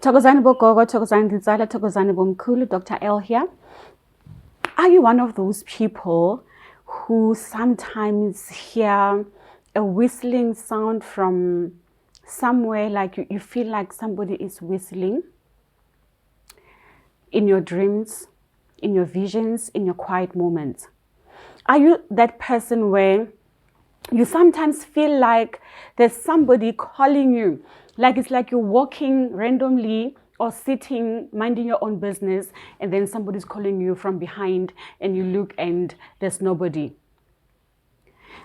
Thokozani bogogo, thokozani ditsala, thokozani bomkhulu, Dr. L here. Are you one of those people who sometimes hear a whistling sound from somewhere, like you feel like somebody is whistling in your dreams, in your visions, in your quiet moments? Are you that person where you sometimes feel like there's somebody calling you, like it's like you're walking randomly or sitting minding your own business, and then somebody's calling you from behind and you look and there's nobody?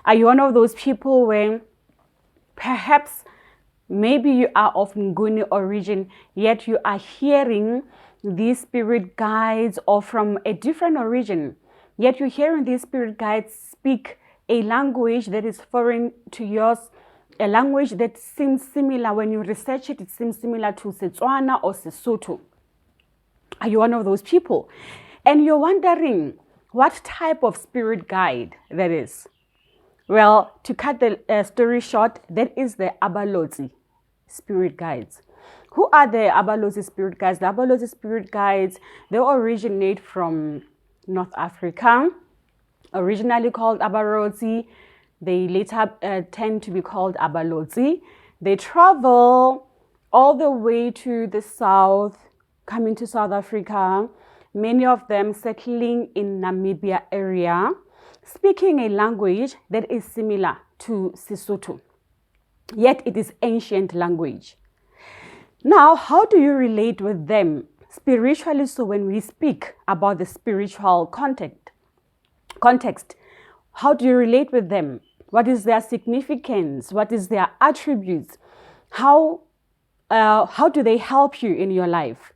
Are you one of those people where perhaps maybe you are of Nguni origin, yet you are hearing these spirit guides, or from a different origin, yet you're hearing these spirit guides speak a language that is foreign to yours, a language that seems similar? When you research it, it seems similar to Setswana or Sesotho. Are you one of those people? And you're wondering what type of spirit guide that is? Well, to cut the story short, that is the Abalozi spirit guides. Who are the Abalozi spirit guides? The Abalozi spirit guides, they originate from North Africa, originally called Abalozi. They later tend to be called Abalozi. They travel all the way to the south, coming to South Africa, many of them settling in Namibia area, speaking a language that is similar to Sesotho, yet it is ancient language. Now, how do you relate with them spiritually? So when we speak about the spiritual context, how do you relate with them? What is their significance? What is their attributes? How do they help you in your life?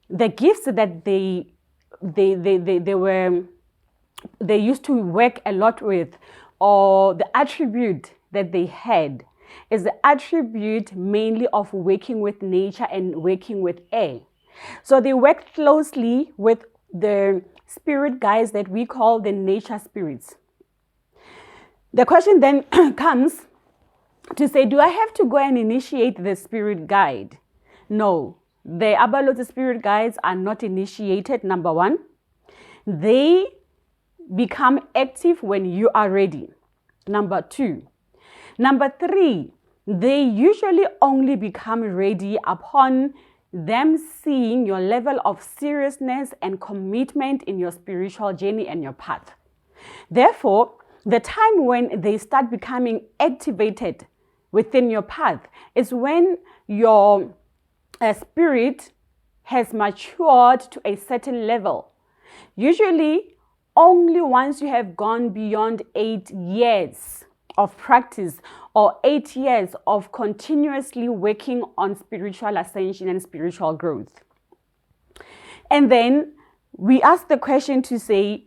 The gifts that they used to work a lot with, or the attribute that they had, is the attribute mainly of working with nature and working with air. So they work closely with the spirit guides that we call the nature spirits. The question then comes to say, do I have to go and initiate the spirit guide? No, the Abalozi spirit guides are not initiated, number one. They become active when you are ready, number two. Number three, they usually only become ready upon them seeing your level of seriousness and commitment in your spiritual journey and your path. Therefore, the time when they start becoming activated within your path is when your spirit has matured to a certain level. Usually, only once you have gone beyond 8 years of practice, or 8 years of continuously working on spiritual ascension and spiritual growth. And then we ask the question to say,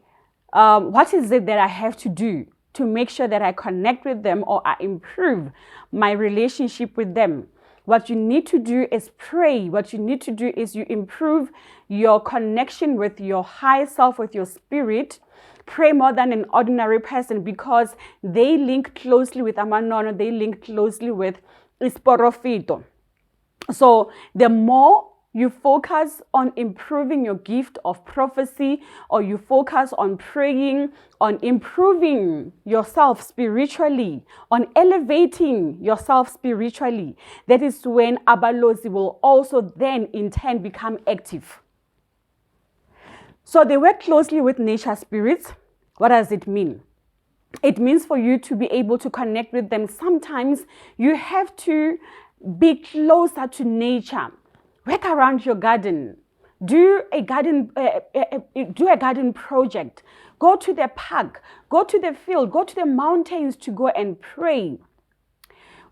what is it that I have to do to make sure that I connect with them, or I improve my relationship with them? What you need to do is pray. What you need to do is you improve your connection with your higher self, with your spirit. Pray more than an ordinary person, because they link closely with Amanono, they link closely with Isporofito. So the more you focus on improving your gift of prophecy, or you focus on praying, on improving yourself spiritually, on elevating yourself spiritually, that is when Abalozi will also then in turn become active. So they work closely with nature spirits. What does it mean? It means for you to be able to connect with them, sometimes you have to be closer to nature. Work around your garden. Do a garden project. Go to the park. Go to the field. Go to the mountains to go and pray.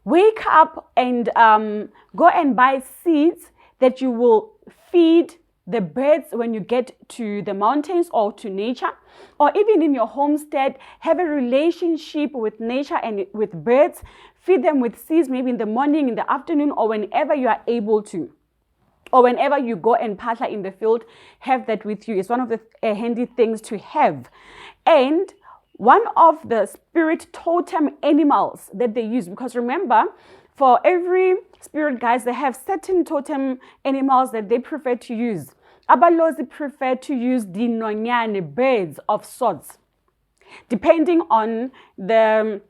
Wake up and go and buy seeds that you will feed the birds when you get to the mountains or to nature, or even in your homestead. Have a relationship with nature and with birds. Feed them with seeds, maybe in the morning, in the afternoon, or whenever you are able to. Or whenever you go and pasture in the field, have that with you. It's one of the handy things to have. And one of the spirit totem animals that they use, because remember, For every spirit guides, they have certain totem animals that they prefer to use. Abalozi prefer to use the nonyane, birds of sorts. Depending on the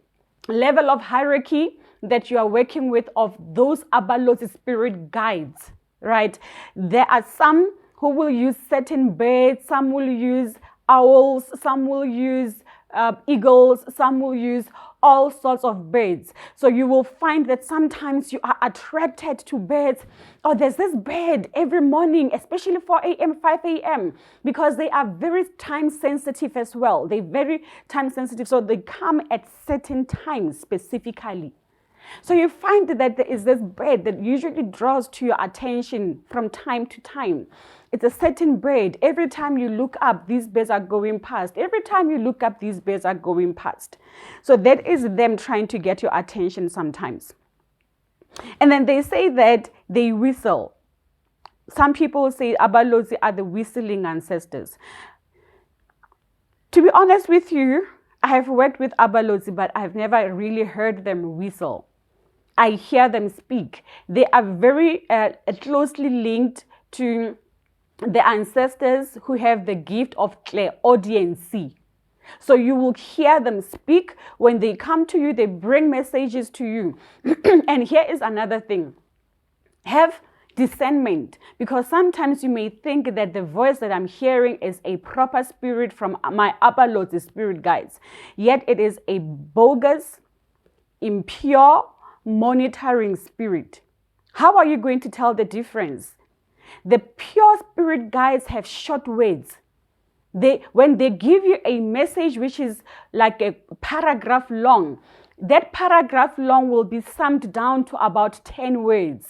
level of hierarchy that you are working with of those Abalozi spirit guides, right? There are some who will use certain birds, some will use owls, some will use eagles, some will use all sorts of birds. So you will find that sometimes you are attracted to birds. Oh, there's this bird every morning, especially 4 a.m., 5 a.m., because they are very time sensitive as well. They're very time sensitive. So they come at certain times specifically. So you find that there is this bird that usually draws to your attention from time to time. It's a certain bird. Every time you look up, these birds are going past. Every time you look up, these birds are going past. So that is them trying to get your attention sometimes. And then they say that they whistle. Some people say Abalozi are the whistling ancestors. To be honest with you, I have worked with Abalozi, but I've never really heard them whistle. I hear them speak. They are very closely linked to the ancestors who have the gift of clairaudiency. So you will hear them speak. When they come to you, they bring messages to you. And here is another thing. Have discernment, because sometimes you may think that the voice that I'm hearing is a proper spirit from my Abalozi spirit guides. Yet it is a bogus, impure, monitoring spirit. How are you going to tell the difference? The pure spirit guides have short words. When they give you a message which is like a paragraph long, that paragraph long will be summed down to about 10 words.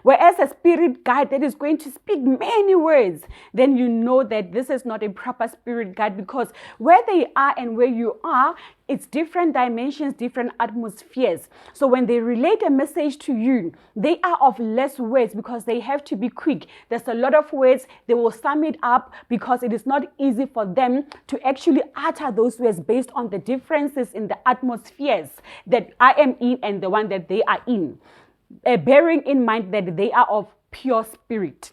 Whereas a spirit guide that is going to speak many words, then you know that this is not a proper spirit guide, because where they are and where you are, it's different dimensions, different atmospheres. So when they relate a message to you, they are of less words because they have to be quick. There's a lot of words. They will sum it up because it is not easy for them to actually utter those words based on the differences in the atmospheres that I am in and the one that they are in. Bearing in mind that they are of pure spirit.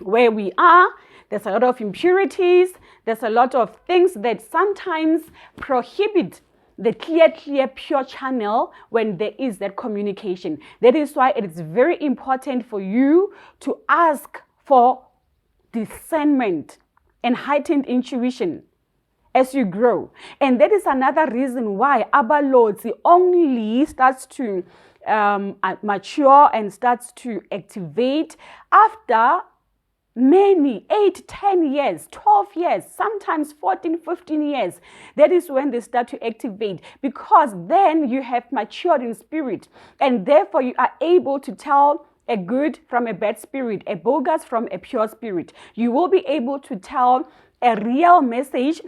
Where we are, there's a lot of impurities, there's a lot of things that sometimes prohibit the clear, pure channel when there is that communication. That is why it is very important for you to ask for discernment and heightened intuition as you grow. And that is another reason why Abalozi only starts to mature and starts to activate after many 8, 10 years, 12 years, sometimes 14, 15 years. That is when they start to activate, because then you have matured in spirit, and therefore you are able to tell a good from a bad spirit, a bogus from a pure spirit. You will be able to tell a real message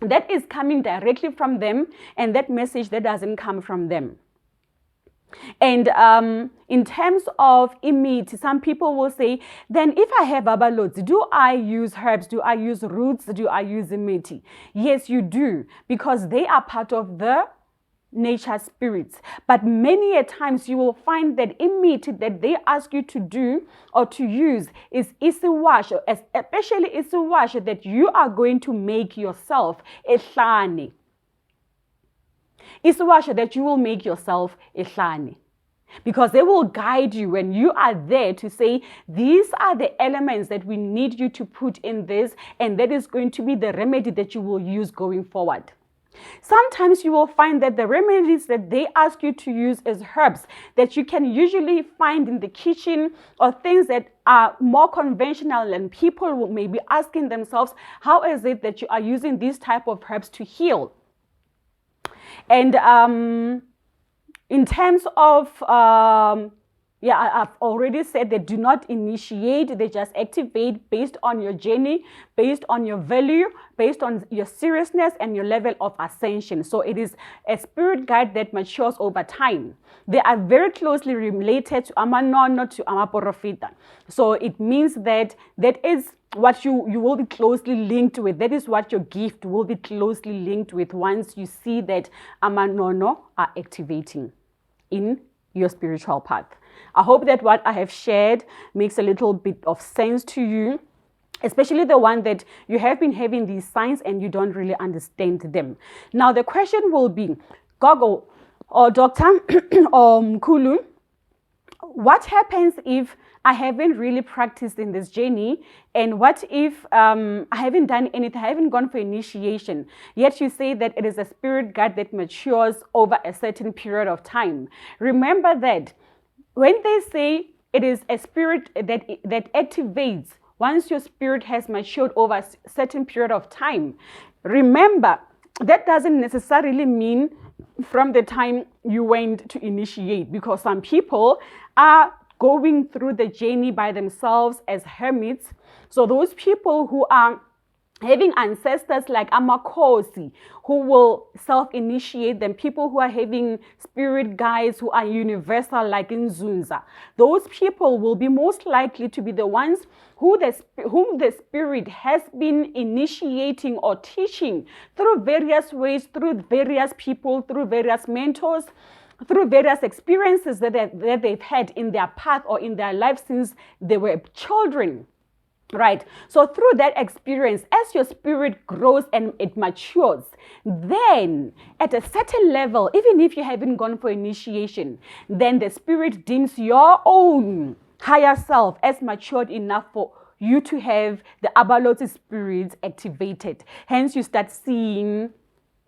that is coming directly from them, and that message that doesn't come from them. And in terms of imiti, some people will say, then if I have Abalozi, do I use herbs? Do I use roots? Do I use imiti? Yes, you do, because they are part of the nature spirits. But many a times you will find that imiti that they ask you to do or to use is isiwash, especially isiwash that you are going to make yourself ehlane. Isiwash that you will make yourself ehlane. Because they will guide you when you are there to say, these are the elements that we need you to put in this, and that is going to be the remedy that you will use going forward. Sometimes you will find that the remedies that they ask you to use is herbs that you can usually find in the kitchen, or things that are more conventional, and people may be asking themselves, how is it that you are using these type of herbs to heal? And in terms of, I've already said they do not initiate, they just activate based on your journey, based on your value, based on your seriousness and your level of ascension. So it is a spirit guide that matures over time. They are very closely related to Amanono, to Amaporofita. So it means that that is what you will be closely linked with. That is what your gift will be closely linked with once you see that Amanono are activating. in your spiritual path. I hope that what I have shared makes a little bit of sense to you, especially the one that you have been having these signs and you don't really understand them. Now, the question will be, Gogo or Doctor or Mkulu, what happens if I haven't really practiced in this journey? And what if I haven't done anything, I haven't gone for initiation, yet you say that it is a spirit guide that matures over a certain period of time? Remember that when they say it is a spirit that activates once your spirit has matured over a certain period of time, remember that doesn't necessarily mean from the time you went to initiate, because some people are going through the journey by themselves as hermits. So those people who are having ancestors like Amakhosi who will self-initiate them, people who are having spirit guides who are universal like in Zunza, those people will be most likely to be the ones whom the spirit has been initiating or teaching through various ways, through various people, through various mentors, through various experiences that they've had in their path or in their life since they were children. Right. So through that experience, as your spirit grows and it matures, then at a certain level, even if you haven't gone for initiation, then the spirit deems your own higher self as matured enough for you to have the Abalozi spirits activated. Hence, you start seeing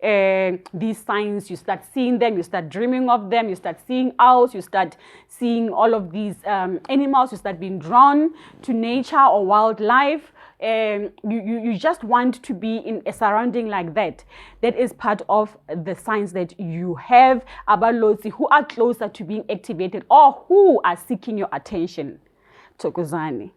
these signs, you start seeing them, you start dreaming of them, you start seeing owls, you start seeing all of these animals, you start being drawn to nature or wildlife. You just want to be in a surrounding like that. That is part of the signs that you have Abalozi who are closer to being activated or who are seeking your attention. Thokozani.